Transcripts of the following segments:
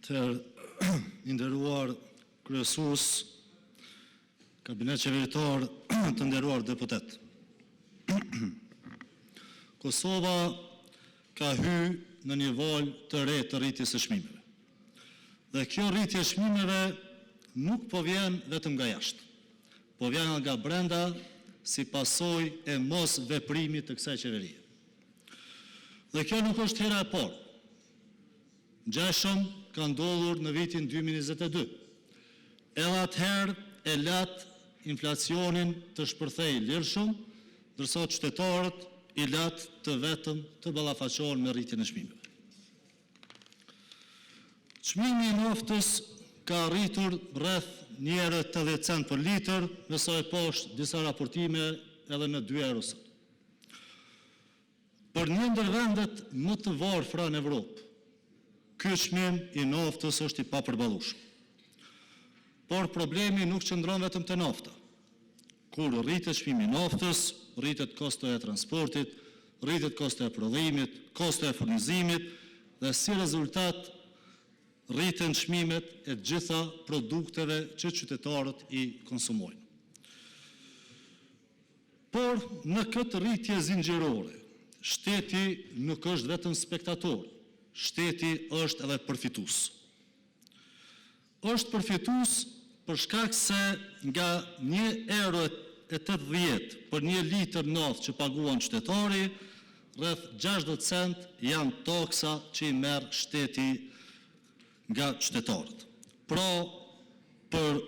Të nderuar kryesues, kabinet qeveritar, të nderuar deputet. Kosova ka hyrë në një valë të re të rritjes së çmimeve. Dhe kjo rritje e çmimeve nuk po vjen vetëm nga jashtë, po vjen nga brenda si pasojë e mos veprimit të kësaj qeverie. Dhe kjo nuk është hera e parë. Ngjashëm ka ndodhur në vitin 2022. Edhe atëherë e lat inflacionin të shpërthej lirshëm, ndërsa qytetarët i lat të vetëm të ballafaqohen me rritjen e çmimeve. Çmimi i naftës ka arritur rreth 1,80 cent për litër, me sa e poshtë disa raportime edhe në 2 euro sot. Për një ndër vendet më të varfra në Evropë, ky çmim i naftës është i papërballueshëm. Por problemi nuk qëndron vetëm te nafta. Kur rritet çmimi i naftës, rritet kosto e transportit, rritet kosto e prodhimit, kosto e furnizimit dhe si rezultat rriten çmimet e të gjitha produkteve që qytetarët i konsumojnë. Por në këtë rritje zinxhirore, shteti nuk është vetëm spektator, shteti është edhe përfitues. Është përfitues për shkak se nga 1,80 euro për 1 litër naftë që paguan qytetari, rreth 60 cent janë taksa që i merr shteti nga qytetarët. Pra, për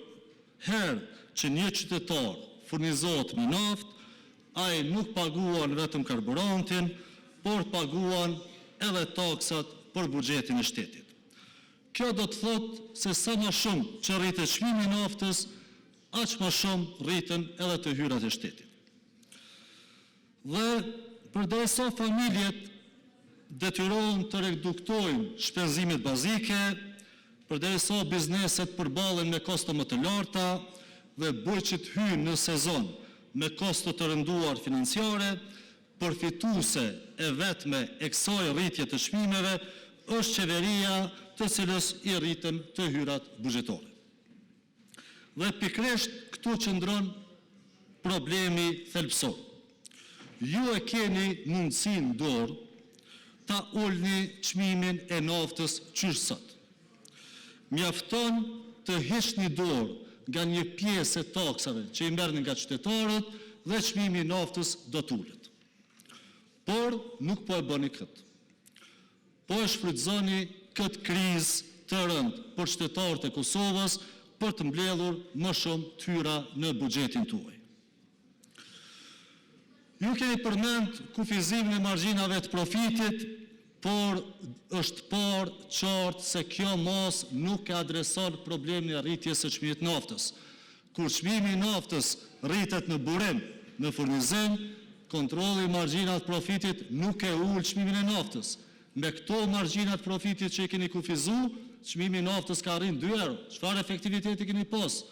herë që një qytetar furnizohet me naftë, ai nuk paguan vetëm karburantin, por paguan edhe taksat për buxhetin e shtetit. Kjo do të thotë se sa më shumë që rritet çmimi i naftës, aq më shumë rriten edhe të hyrat e shtetit. Dhe përderisa familjet detyrohen të reduktojnë shpenzimet bazike, përderisa bizneset përballen me kosto më të larta dhe buqit hyjnë në sezon me kosto të rënduar financiare, përfituese e vetme e kësaj rritje të çmimeve është qeveria të cilës i rriten të hyrat buxhetore. Dhe pikërisht këtu qëndron problemi thelbësor. Ju e keni mundësinë dorë ta ulni çmimin e naftës qysh sot. Mjafton të hiqni dorë nga një pjesë e taksave që i merrni nga qytetarët dhe çmimi i naftës do të ulet. Por nuk po e bëni këtë. Po e shfrytëzoni këtë krizë të rëndë për qytetarët e Kosovës për të mbledhur më shumë tyra në buxhetin tuaj. Ju keni përmend kufizimin e margjinave të profitit, por është parë qartë se kjo mos nuk e adreson problemin e rritjes së çmimit të naftës. Kur çmimi i naftës rritet në burim, në furnizim, kontrolli i margjinave të profitit nuk e ul çmimin e naftës. Me këto margjinat profitit që i keni kufizuar, çmimi i naftës ka arrin 2 euro. Çfarë efektiviteti keni pas?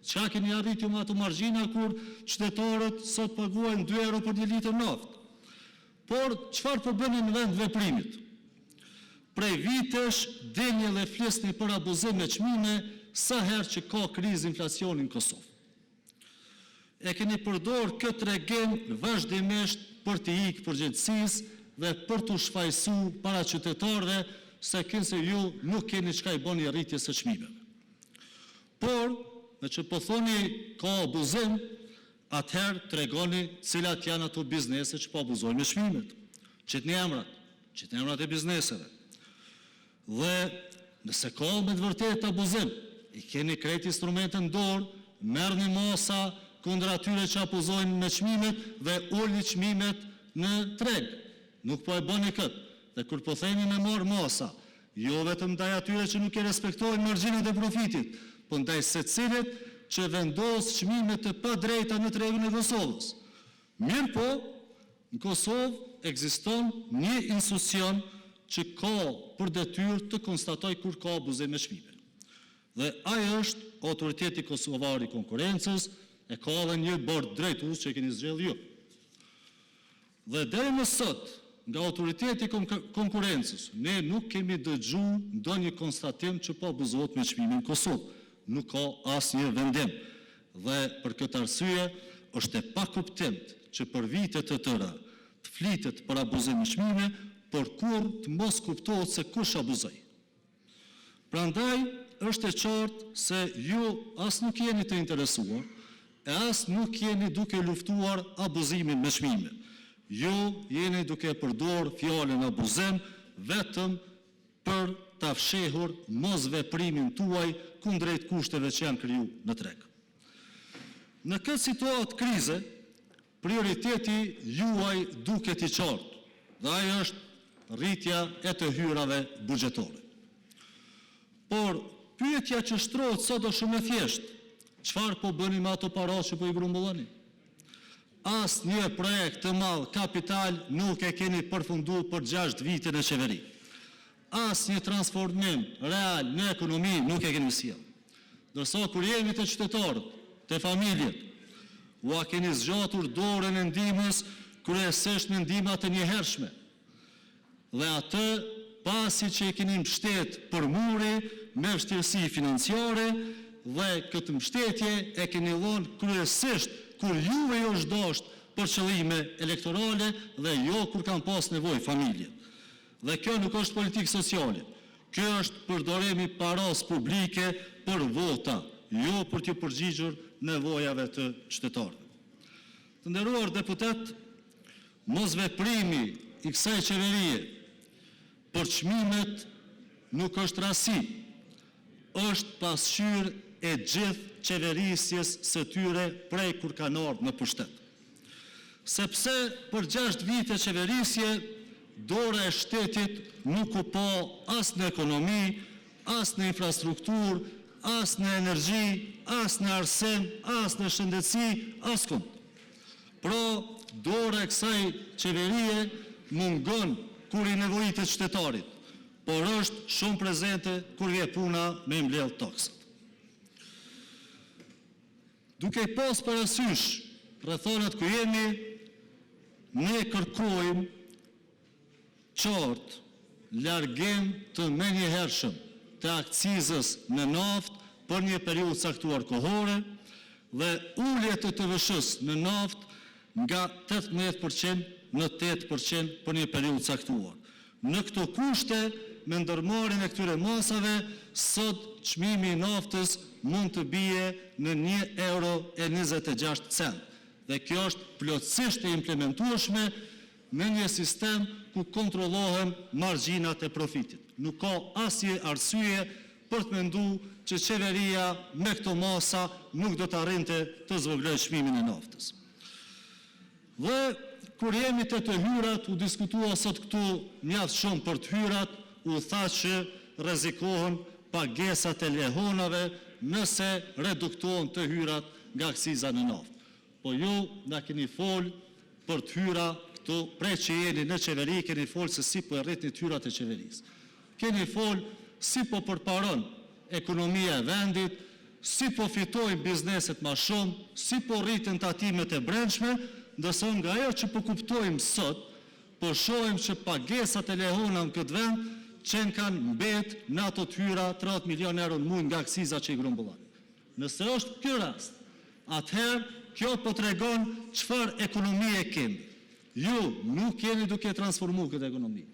Çka keni arritur me ato margjina kur qytetarët sot paguajnë 2 euro për 1 litër naftë? Por çfarë po bëni në vend veprimit? Prej vitesh dini dhe flisni për abuzim me çmime sa herë që ka krizë inflacioni në Kosovë. E keni përdorur këtë tregim vazhdimisht për të ikë përgjegjësisë dhe për të shfaqsuar para qytetarëve se kënse ju nuk keni çka i bëni rritjes së çmimeve. Por, me që po thoni ka abuzim, atëherë tregoni cilat janë ato biznese që po abuzojnë me çmimet. Qitni emrat e bizneseve. Dhe nëse ka me të vërtet abuzim, i keni krejt instrumente në dorë, merrni masa kundër atyre që abuzojnë me çmimet dhe ulni çmimet në treg. Nuk po e bëni këtë. Dhe kur po themi me marr masa, jo vetëm ndaj atyre që nuk e respektojnë margjinat e profitit, po ndaj secilit që vendos çmime të padrejta në tregun e Kosovës. Mirë po, në Kosovë ekziston një institucion që ka për detyrë të konstatoj kur ka abuzim me çmime. Dhe ai është Autoriteti Kosovar i Konkurrencës, e ka edhe një bord drejtues që e keni zgjedhur ju. Dhe deri më sot nga autoriteti i konkurencës, ne nuk kemi dëgju ndonjë konstatim që po abuzohet me çmimin në Kosovë. Nuk ka asnjë vendim. Dhe për këtë arsye, është e pakuptimt që për vite të tëra të flitet për abuzim në çmime, por kur të mos kuptohet se kush abuzoi. Prandaj, është e qartë se ju as nuk jeni të interesuar, e as nuk jeni duke luftuar abuzimin me çmime. Ju jeni duke përdor fjalën abuzim vetëm për ta fshehur mosveprimin tuaj kundrejt kushteve që janë kriju në treg. Në këtë situatë krize, prioriteti juaj duket i qartë, dhe ai është rritja e të hyrave buxhetore. Por pyetja që shtrohet sot është shumë e thjeshtë. Çfarë po bëni me ato para që po i grumbulloni? Asnjë projekt të madh kapital nuk e keni përfunduar për 6 vite në qeveri. Asnjë transformim real në ekonomi nuk e keni sjellë. Ndërsa kur jemi të qytetarët, të familjet, u a keni zgjatur dorën e ndihmës kryesisht në ndihma të njëhershme. Dhe atë pasi që e keni mbështet për muri me vështirësi financiare dhe këtë mbështetje e keni dhënë kryesisht kur juve jo është dashur për qëllime elektorale dhe jo kur kanë pas nevojë familjet. Dhe kjo nuk është politikë sociale. Kjo është përdorimi paras publike për vota, jo për të përgjigjur nevojave të qytetarëve. Të nderuar deputet, mosveprimi i kësaj qeverie për çmimet nuk është rasti, është pasqyrë e gjithë qeverisjes së tyre prej kur kanë ardhur në pushtet. Sepse për 6 vite qeverisje, dora e shtetit nuk u po as në ekonomi, as në infrastrukturë, as në energji, as në arsim, as në shëndetësi, askund. Pra, dora e kësaj qeverie mungon kur i nevojitet qytetarit, por është shumë prezente kur vjen puna me mbledh taksat. Duke i pas parasysh rrethonat ku jemi, ne kërkojmë qartë largim të menjëhershëm të akcizës në naftë për një periudhë caktuar kohore dhe ulje të TVSH-s në naftë nga 18% në 8% për një periudhë caktuar. Në këto kushte, me ndërmarrjen e këtyre masave, sot çmimi i naftës mund të bie në €1.26. Dhe kjo është plotësisht e implementueshme në një sistem ku kontrollohen margjinat e profitit. Nuk ka asnjë arsye për të menduar që qeveria me këto masa nuk do të arrinte të zvogëlojë çmimin e naftës. Dhe kur jemi te të hyrat, u diskutua sot këtu mjaft shumë për të hyrat, u tha që rrezikohen pagesat e lehonave nëse reduktohen të hyrat nga akciza në naftë. Po ju na keni fol për të hyra këtu, prej që jeni në qeveri, keni fol se si po e rritni të hyrat e qeverisë. Keni fol si po përparon ekonomia e vendit, si po fitojnë bizneset ma shumë, si po rritin tatimet e brendshme, ndërsa nga ajo që po kuptojmë sot, po shohim që pagesat e lehona në këtë vend qenë kanë mbet në ato të hyra 30 milion euro në muaj nga akciza që i grumbullan. Nëse është ky rast, atëherë kjo po tregon çfarë ekonomie kemi. Ju nuk jeni duke transformuar këtë ekonomi.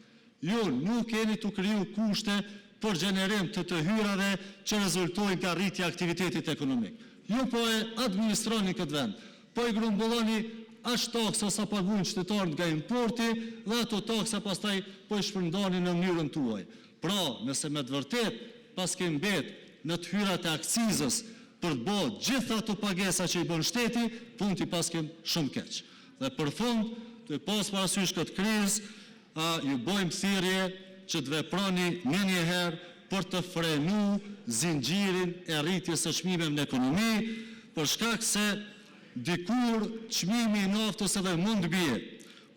Ju nuk jeni të kriju kushte për gjenerim të hyrave që rezultojnë nga rritja aktivitetit ekonomik. Ju po e administroni këtë vend, po i grumbulloni ashtë taksa sa paguajnë qytetarët nga importi dhe ato taksa pastaj po i shpërndani në mënyrën tuaj. Pra, nëse me të vërtet pas ke mbet në të hyrat e akcizës për të bërë gjitha ato pagesa që i bën shteti, punë ti pas kem shumë keq. Dhe për fund, të pas parasysh këtë krizë, ju bojmë thirrje që të veproni menjëherë për të frenu zinxhirin e rritjes së çmimeve në ekonomi, për shkak se dikur çmimi i naftës edhe mund të bie,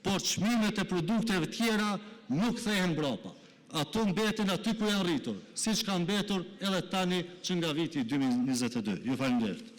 por çmimet e produkteve tjera nuk thehen mbrapa. Ato mbeten aty ku janë rritur, siç ka mbetur edhe tani që nga viti 2022. Ju falenderoj.